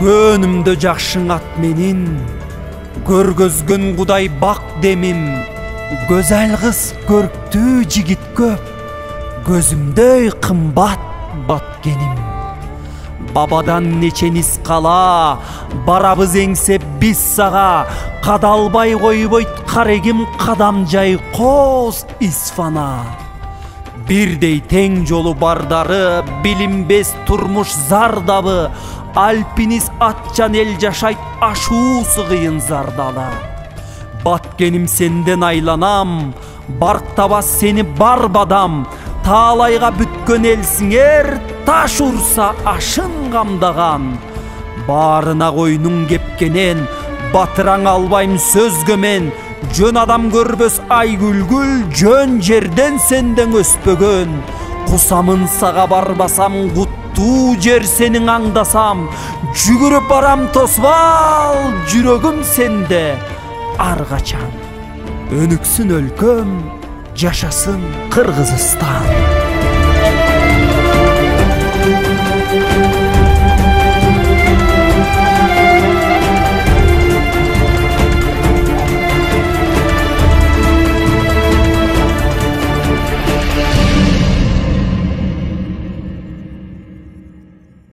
Көнүмдө жакшың ат менин, көргөзгөн Кудай бак демим. Gözəl kız көрктүү жигит көп, көзүмдөй кымбат баткеним. Бабадан нечениз кала, барабыз эңсеп биз сага. Кадалбай койбойт карегим кадам жай коз исфана. Бирдей тең жолу бардары, билинбес турмуш зардабы. Альпинист атчан эл жашайт, ашуусу кыйын зардалы. Баткеним сенден айланам, барктабас сени бар бадам. Таалайга бүткөн элсиңер, таш урса ашын камдаган. Баарына койнуң кепкенен, батыраң албайм сөзгө мен. Жөн адам көрбөс ай күлгүл, жөн жерден сенден өспөгөн. Кусамын сага барбасам, куттуу жер сенин аңдасам. Жүгүрүп барам тосбал, жүрөгүм сенде ар качан. Өнүксүн өлкөм, жашасын Кыргызстан.